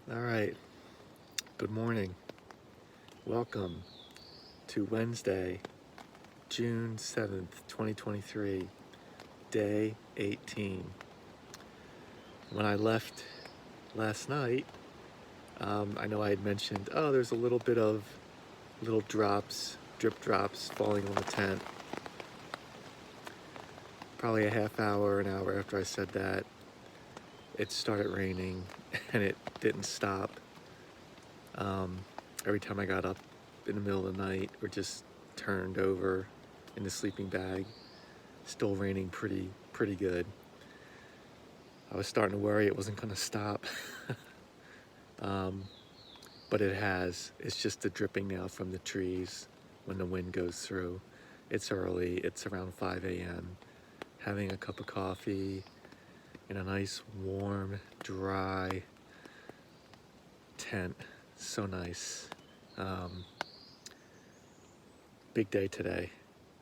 All right, good morning. Welcome to Wednesday, June 7th, 2023, day 18. When I left last night, I know I had mentioned, there's a little bit of little drops, drip drops falling on the tent. Probably a half hour, an hour after I said that, it started raining and it didn't stop. Every time I got up in the middle of the night or just turned over in the sleeping bag, still raining pretty good. I was starting to worry it wasn't going to stop. But it has. It's just the dripping now from the trees when the wind goes through. It's early, it's around 5 a.m. Having a cup of coffee in a nice, warm, dry tent. So nice. Big day today,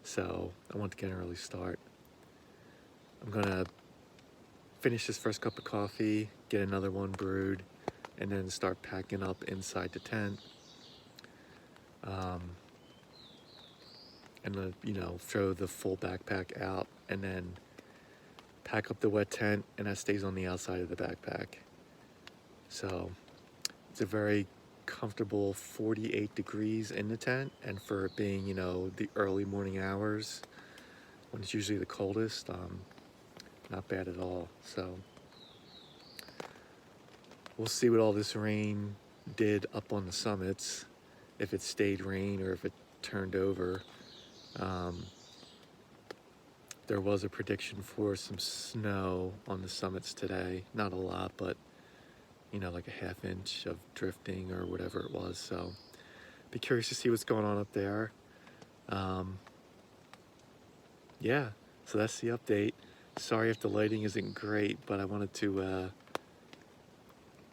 so I want to get an early start. I'm gonna finish this first cup of coffee, get another one brewed, and then start packing up inside the tent. And throw the full backpack out, and then pack up the wet tent, and that stays on the outside of the backpack. So it's a very comfortable 48 degrees in the tent, and for it being, the early morning hours when it's usually the coldest, not bad at all. So we'll see what all this rain did up on the summits, if it stayed rain or if it turned over. There was a prediction for some snow on the summits today. Not a lot, but like a half inch of drifting or whatever it was. So be curious to see what's going on up there. Yeah, so that's the update. Sorry if the lighting isn't great, but I wanted to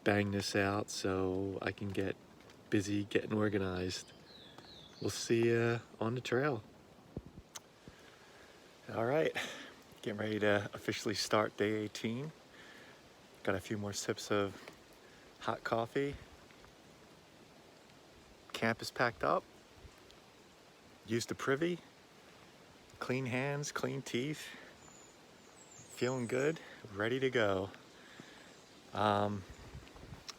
bang this out so I can get busy getting organized. We'll see you on the trail. All right, getting ready to officially start day 18. Got a few more sips of hot coffee. Camp is packed up. Used the privy. Clean hands, clean teeth. Feeling good, ready to go.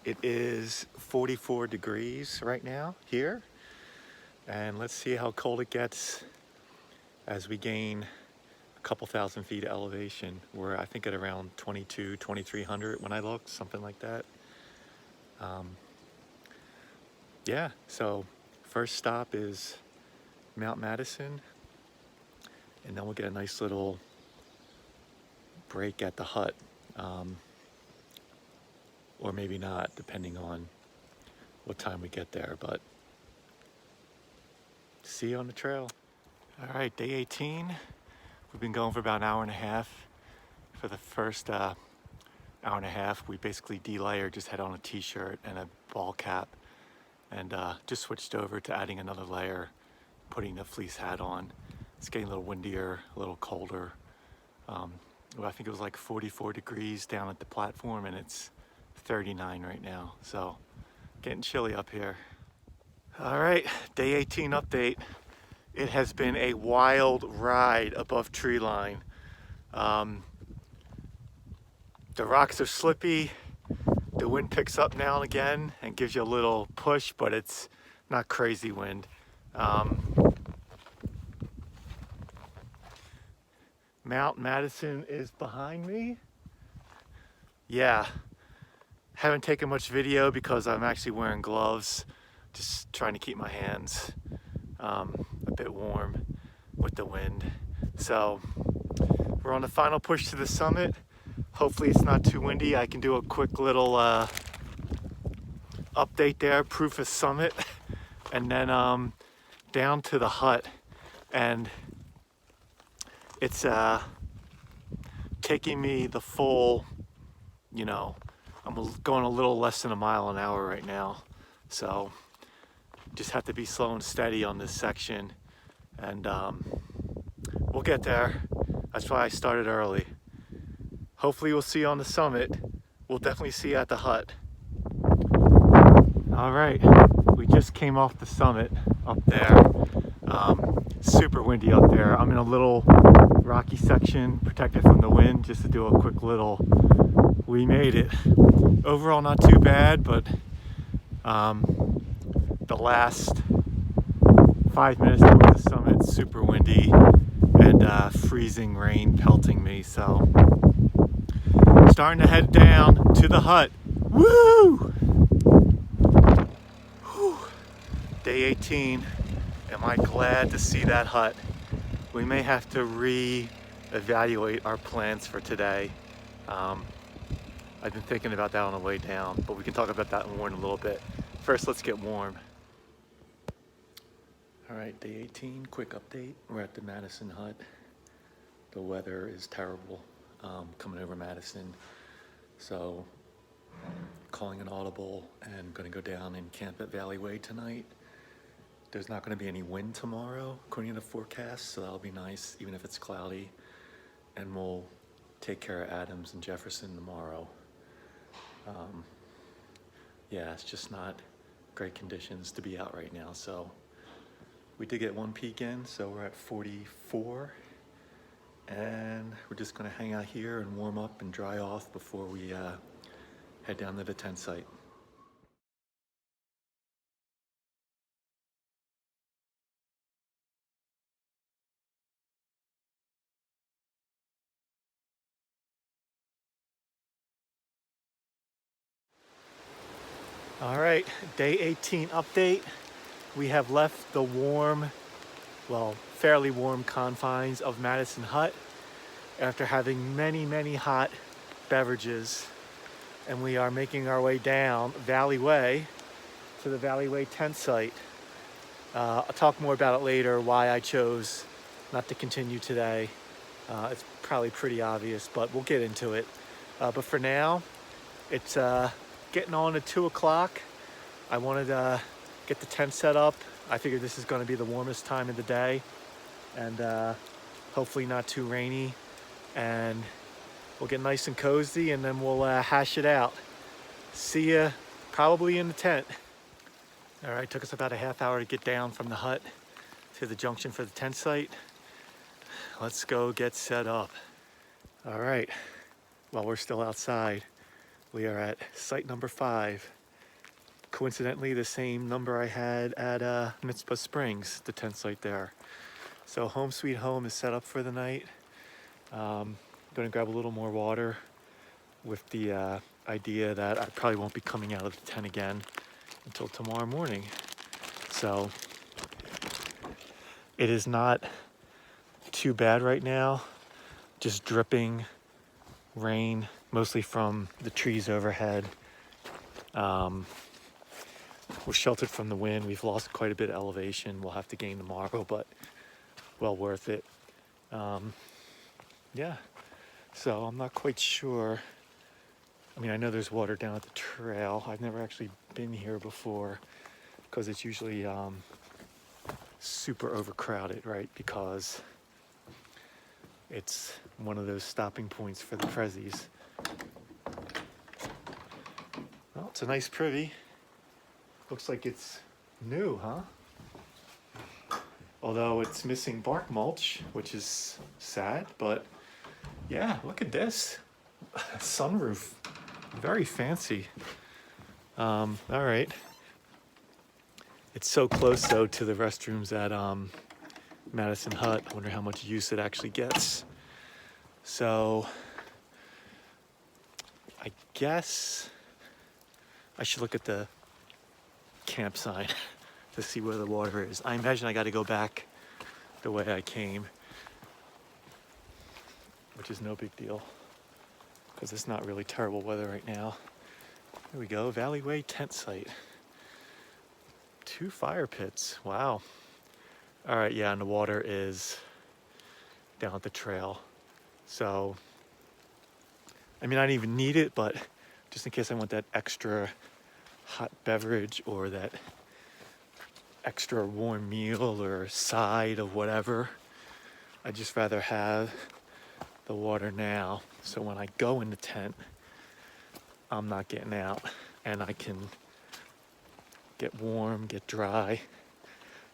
It is 44 degrees right now here. And let's see how cold it gets as we gain a couple thousand feet of elevation. We're, I think, at around 2,300 when I looked, something like that. Yeah, so first stop is Mount Madison, and then we'll get a nice little break at the hut, or maybe not, depending on what time we get there, but see you on the trail. All right, day 18. We've been going for about an hour and a half. For the first hour and a half, we basically de-layered, just had on a t-shirt and a ball cap, and just switched over to adding another layer, putting the fleece hat on. It's getting a little windier, a little colder. I think it was like 44 degrees down at the platform, and it's 39 right now, so getting chilly up here. All right, day 18 update. It has been a wild ride above tree line. The rocks are slippy. The wind picks up now and again and gives you a little push, but it's not crazy wind. Mount Madison is behind me. Yeah, haven't taken much video because I'm actually wearing gloves, just trying to keep my hands a bit warm with the wind. So we're on the final push to the summit. Hopefully it's not too windy. I can do a quick little update there, proof of summit, and then down to the hut. And it's taking me the full, I'm going a little less than a mile an hour right now. So just have to be slow and steady on this section, and we'll get there. That's why I started early. Hopefully we'll see you on the summit. We'll definitely see you at the hut. All right, we just came off the summit up there. Super windy up there. I'm in a little rocky section protected from the wind just to do a quick little. We made it. Overall not too bad, but the last 5 minutes towards the summit, super windy and freezing rain pelting me. So starting to head down to the hut. Woo! Whew. Day 18. Am I glad to see that hut? We may have to re-evaluate our plans for today. I've been thinking about that on the way down, but we can talk about that more in a little bit. First, let's get warm. All right, day 18, quick update. We're at the Madison hut. The weather is terrible coming over Madison. So calling an audible and gonna go down and camp at Valley Way tonight. There's not gonna be any wind tomorrow, according to the forecast, so that'll be nice, even if it's cloudy. And we'll take care of Adams and Jefferson tomorrow. Yeah, it's just not great conditions to be out right now. So we did get one peak in, so we're at 44. And we're just gonna hang out here and warm up and dry off before we head down to the tent site. All right, day 18 update. We have left the warm, well, fairly warm confines of Madison Hut after having many hot beverages. And we are making our way down Valley Way to the Valley Way tent site. I'll talk more about it later, why I chose not to continue today. It's probably pretty obvious, but we'll get into it. But for now, it's getting on at 2 o'clock. I wanted to get the tent set up. I figured this is going to be the warmest time of the day, and hopefully not too rainy. And we'll get nice and cozy, and then we'll hash it out. See ya probably in the tent. All right, took us about a half hour to get down from the hut to the junction for the tent site. Let's go get set up. All right, while we're still outside, we are at site number 5. Coincidentally, the same number I had at Mitzvah Springs, the tent site there. So home sweet home is set up for the night. I'm gonna grab a little more water with the idea that I probably won't be coming out of the tent again until tomorrow morning. So it is not too bad right now, just dripping rain, mostly from the trees overhead. We're sheltered from the wind. We've lost quite a bit of elevation. We'll have to gain tomorrow, but well worth it. Yeah, so I'm not quite sure. I mean, I know there's water down at the trail. I've never actually been here before because it's usually super overcrowded, right? Because it's one of those stopping points for the prezzies. Well, it's a nice privy. Looks like it's new, huh? Although it's missing bark mulch, which is sad, but yeah, look at this. Sunroof, very fancy. All right. It's so close though to the restrooms at Madison Hut. I wonder how much use it actually gets. So I guess I should look at the camp sign to see where the water is. I imagine I got to go back the way I came, which is no big deal because it's not really terrible weather right now. There we go, Valley Way tent site. 2 fire pits, wow. All right, yeah, and the water is down at the trail. So, I mean, I don't even need it, but just in case I want that extra hot beverage or that extra warm meal or side or whatever, I'd just rather have the water now. So when I go in the tent, I'm not getting out and I can get warm, get dry.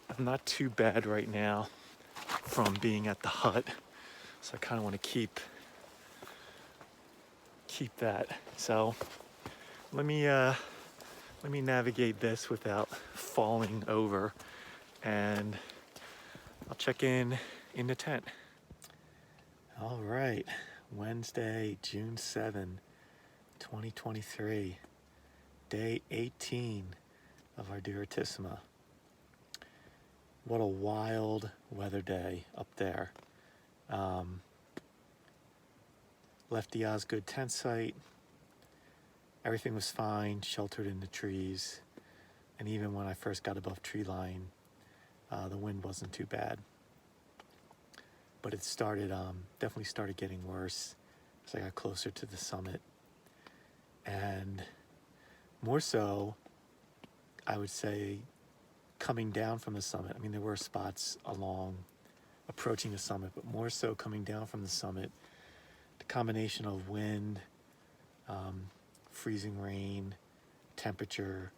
I'm not too bad right now from being at the hut, so I kind of want to keep that. So let me navigate this without falling over, and I'll check in the tent. All right, Wednesday, June 7, 2023, day 18 of our Direttissima. What a wild weather day up there. Left the Osgood tent site. Everything was fine, sheltered in the trees. And even when I first got above tree line, the wind wasn't too bad. But it started, definitely started getting worse as I got closer to the summit. And more so, I would say, coming down from the summit. I mean, there were spots along approaching the summit, but more so coming down from the summit, the combination of wind, freezing rain, temperature,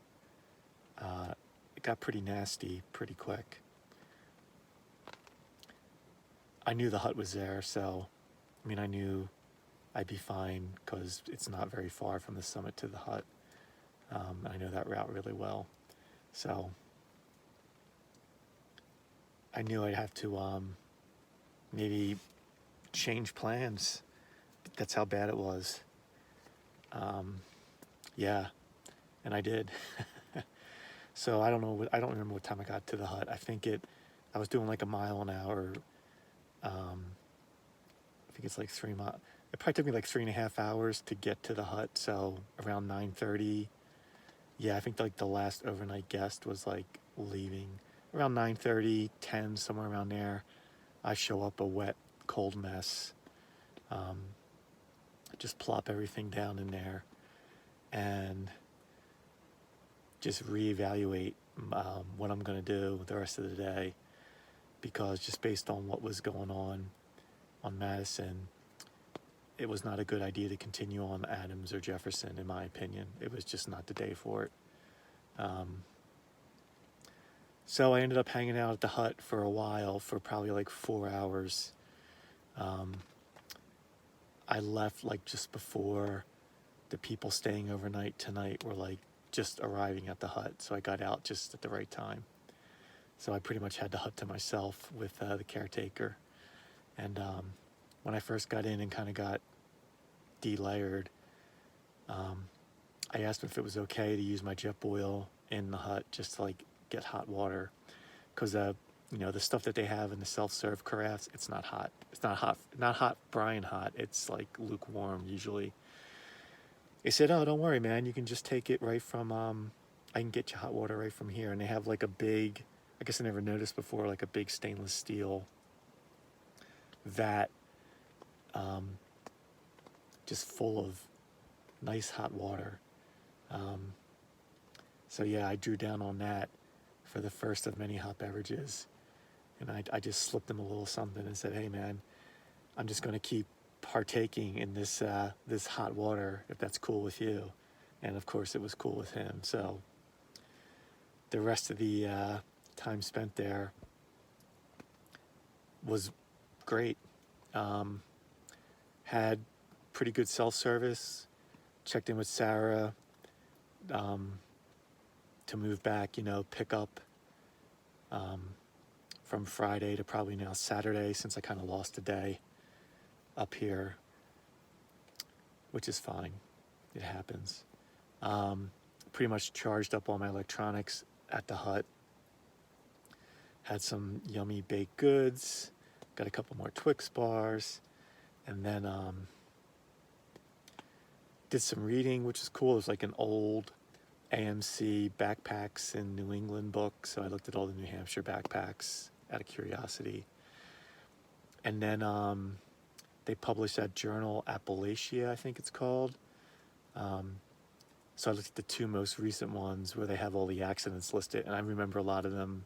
it got pretty nasty pretty quick. I knew the hut was there, so, I mean, I knew I'd be fine because it's not very far from the summit to the hut. I know that route really well. So I knew I'd have to maybe change plans. That's how bad it was. Yeah, and I did. So I don't remember what time I got to the hut. I was doing like a mile an hour. I think it's like 3 miles. It probably took me like 3.5 hours to get to the hut. So around 9:30. Yeah, I think like the last overnight guest was like leaving around 9:30, 10, somewhere around there. I show up a wet, cold mess. Just plop everything down in there and just reevaluate what I'm going to do the rest of the day, because just based on what was going on Madison, it was not a good idea to continue on Adams or Jefferson, in my opinion. It was just not the day for it. So I ended up hanging out at the hut for a while, for probably like 4 hours. I left like just before the people staying overnight tonight were like just arriving at the hut. So I got out just at the right time. So I pretty much had the hut to myself with the caretaker. And when I first got in and kind of got delayered, I asked him if it was okay to use my jet boil in the hut just to like get hot water, because the stuff that they have in the self-serve carafes, it's not hot. It's not hot brine hot. It's like lukewarm usually. They said, "Oh, don't worry, man. You can just take it right from. I can get you hot water right from here." And they have like a big, I guess I never noticed before, like a big stainless steel vat, just full of nice hot water. So yeah, I drew down on that for the first of many hot beverages. And I just slipped him a little something and said, "Hey man, I'm just going to keep partaking in this this hot water, if that's cool with you." And of course it was cool with him. So the rest of the time spent there was great. Had pretty good self-service. Checked in with Sarah to move back, pick up from Friday to probably now Saturday, since I kind of lost a day up here, which is fine. It happens. Pretty much charged up all my electronics at the hut. Had some yummy baked goods. Got a couple more Twix bars. And then did some reading, which is cool. It was like an old AMC backpacks in New England book. So I looked at all the New Hampshire backpacks out of curiosity. And then they published that journal, Appalachia, I think it's called. So I looked at the 2 most recent ones where they have all the accidents listed. And I remember a lot of them,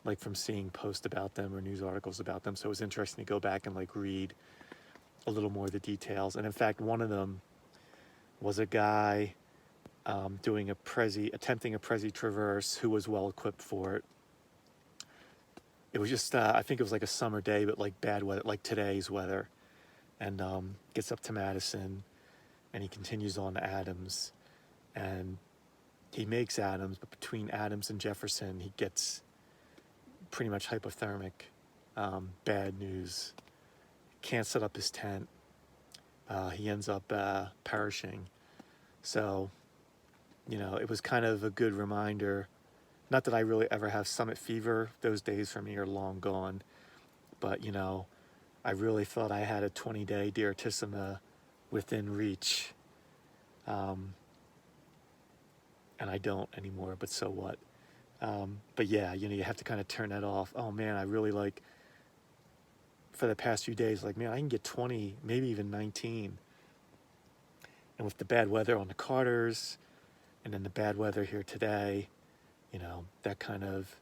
like from seeing posts about them or news articles about them. So it was interesting to go back and like read a little more of the details. And in fact, one of them was a guy attempting a Prezi Traverse, who was well equipped for it. It was just, I think it was like a summer day, but like bad weather, like today's weather. And gets up to Madison, and he continues on to Adams, and he makes Adams, but between Adams and Jefferson, he gets pretty much hypothermic. Bad news. Can't set up his tent. He ends up perishing. So, it was kind of a good reminder. Not that I really ever have summit fever. Those days for me are long gone. But, I really thought I had a 20-day Direttissima within reach. And I don't anymore, but so what? But yeah, you have to kind of turn that off. Oh man, I really for the past few days, man, I can get 20, maybe even 19. And with the bad weather on the Carters, and then the bad weather here today, that kind of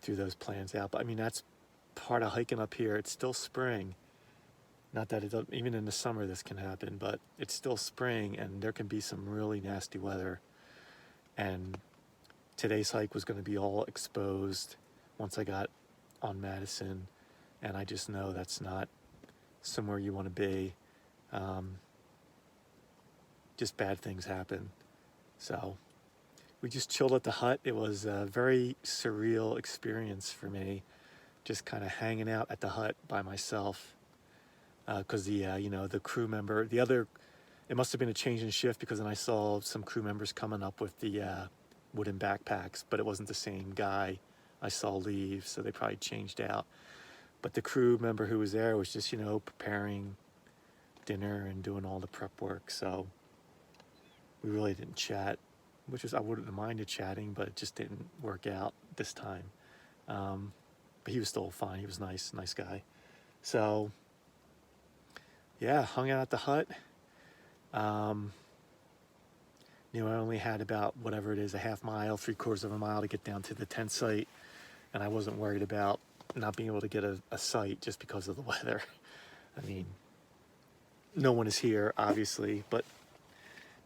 threw those plans out. But I mean, that's part of hiking up here. It's still spring. Not that it doesn't, even in the summer this can happen, but it's still spring, and there can be some really nasty weather. And today's hike was going to be all exposed once I got on Madison, and I just know that's not somewhere you want to be. Just bad things happen. So we just chilled at the hut. It was a very surreal experience for me, just kind of hanging out at the hut by myself. Because the crew member, it must have been a change in shift, because then I saw some crew members coming up with the wooden backpacks, but it wasn't the same guy I saw leave, so they probably changed out. But the crew member who was there was just, preparing dinner and doing all the prep work. So we really didn't chat, I wouldn't have minded chatting, but it just didn't work out this time. But he was still fine. He was nice guy. So yeah, hung out at the hut. I only had about, whatever it is, a half mile, 3/4 of a mile to get down to the tent site. And I wasn't worried about not being able to get a site just because of the weather. I mean, no one is here, obviously, but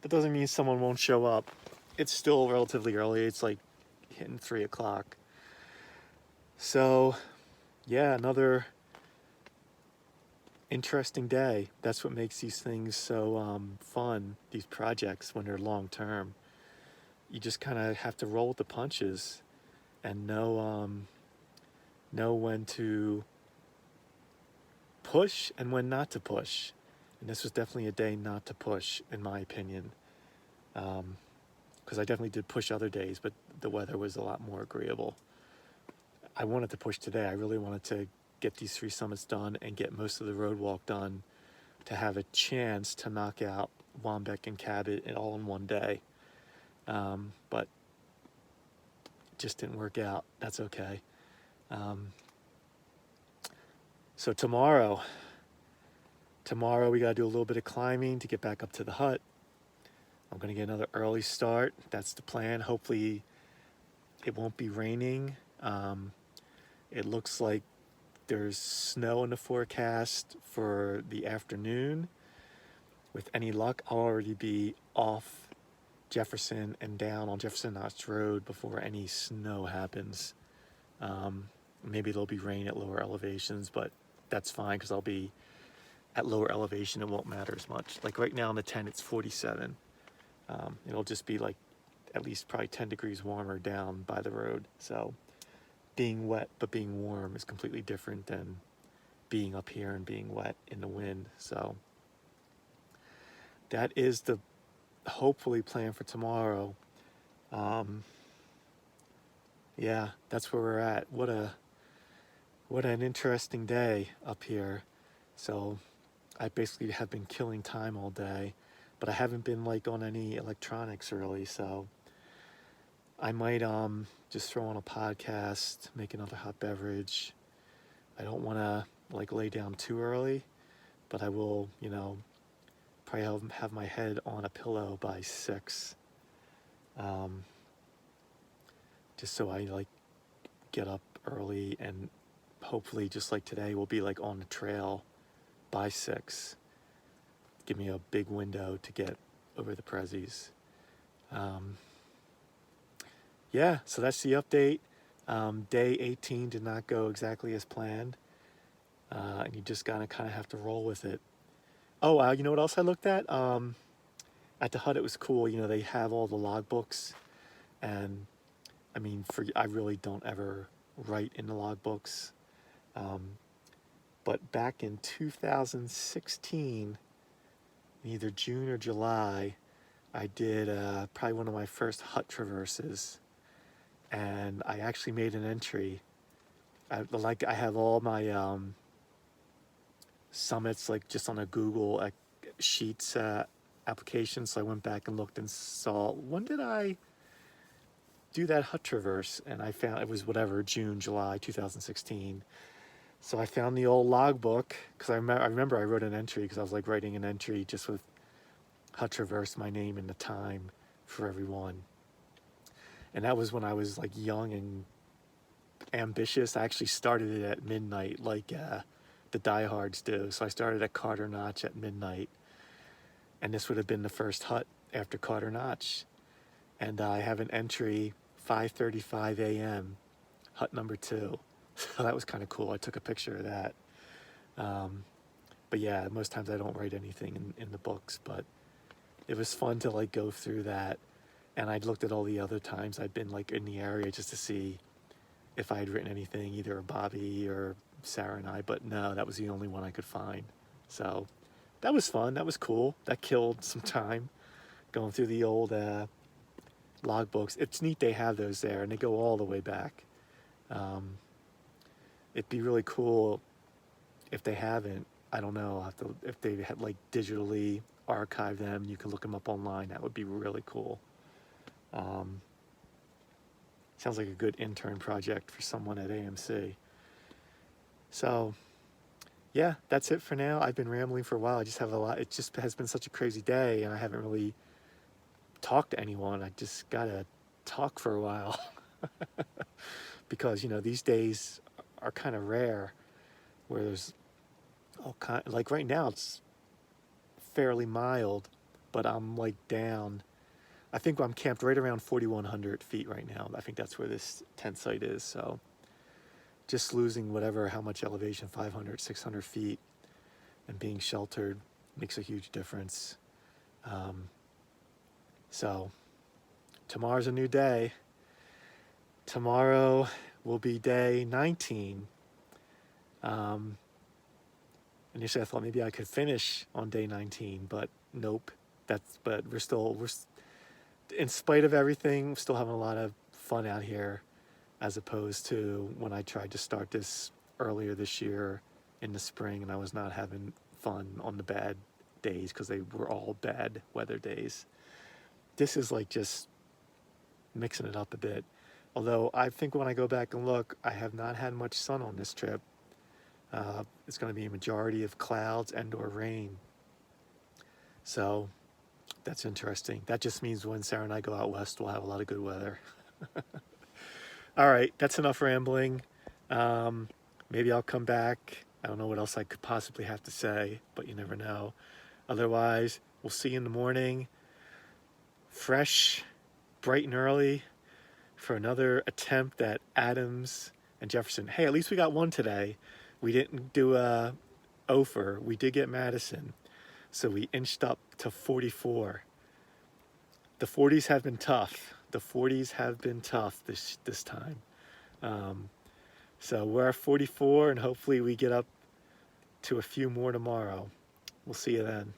that doesn't mean someone won't show up. It's still relatively early. It's like hitting 3 o'clock. So, yeah, another interesting day. That's what makes these things so fun, these projects, when they're long term. You just kind of have to roll with the punches and know when to push and when not to push. And this was definitely a day not to push, in my opinion. Because I definitely did push other days, but the weather was a lot more agreeable. I wanted to push today. I really wanted to get these 3 summits done and get most of the road walk done to have a chance to knock out Wombeck and Cabot all in one day. But it just didn't work out. That's okay. So tomorrow we got to do a little bit of climbing to get back up to the hut. I'm going to get another early start. That's the plan. Hopefully it won't be raining. It looks like there's snow in the forecast for the afternoon. With any luck, I'll already be off Jefferson and down on Jefferson Notch Road before any snow happens. Maybe there'll be rain at lower elevations, but that's fine, because I'll be at lower elevation. It won't matter as much. Like right now in the tent, it's 47. It'll just be like at least probably 10 degrees warmer down by the road. So being wet but being warm is completely different than being up here and being wet in the wind. So that is the hopefully plan for tomorrow. Yeah, that's where we're at. What an interesting day up here. So I basically have been killing time all day, but I haven't been on any electronics really. So I might just throw on a podcast, make another hot beverage. I don't want to lay down too early, but I will, probably have my head on a pillow by 6. Just so I get up early, and hopefully just like today we'll be on the trail by 6. Give me a big window to get over the Prezzies. Um, yeah, so that's the update. Day 18 did not go exactly as planned, and you just gotta kind of have to roll with it. Oh, you know what else I looked at the hut? It was cool. You know, they have all the logbooks, and I mean, I really don't ever write in the logbooks. But back in 2016, either June or July, I did probably one of my first hut traverses, and I actually made an entry. I have all my summits like just on a Google Sheets application, so I went back and looked and saw, when did I do that hut traverse? And I found it was whatever, June, July 2016. So I found the old logbook, because I remember I wrote an entry, because I was like writing an entry just with hut traverse, my name and the time for everyone. And that was when I was like young and ambitious. I actually started it at midnight, like the diehards do. So I started at Carter Notch at midnight, and this would have been the first hut after Carter Notch. And I have an entry 5:35 a.m. hut number 2. So that was kind of cool. I took a picture of that. But yeah, most times I don't write anything in the books, but it was fun to like go through that. And I looked at all the other times I'd been like in the area just to see if I had written anything, either Bobby or Sarah and I, but no, that was the only one I could find. So that was fun. That was cool. That killed some time going through the old logbooks. It's neat they have those there, and they go all the way back. It'd be really cool if they haven't. I don't know, if they had like digitally archive them, you can look them up online. That would be really cool. Sounds like a good intern project for someone at AMC. So yeah, that's it for now. I've been rambling for a while. I just have a lot. It just has been such a crazy day, and I haven't really talked to anyone. I just gotta talk for a while because, you know, these days are kind of rare, where there's all kind, like right now it's fairly mild, but I'm like down. I think I'm camped right around 4,100 feet right now. I think that's where this tent site is. So just losing how much elevation, 500, 600 feet, and being sheltered makes a huge difference. So tomorrow's a new day. Tomorrow will be day 19. Initially I thought maybe I could finish on day 19, but nope. But we're in spite of everything, still having a lot of fun out here, as opposed to when I tried to start this earlier this year in the spring, and I was not having fun on the bad days, because they were all bad weather days. This is like just mixing it up a bit. Although I think when I go back and look, I have not had much sun on this trip. It's going to be a majority of clouds and or rain. So that's interesting. That just means when Sarah and I go out west, we'll have a lot of good weather. All right, that's enough rambling. Maybe I'll come back. I don't know what else I could possibly have to say, but you never know. Otherwise, we'll see you in the morning, fresh, bright and early, for another attempt at Adams and Jefferson. Hey, at least we got one today. We didn't do a Ophir. We did get Madison. So we inched up to 44. The 40s have been tough. The 40s have been tough this time. So we're at 44, and hopefully we get up to a few more tomorrow. We'll see you then.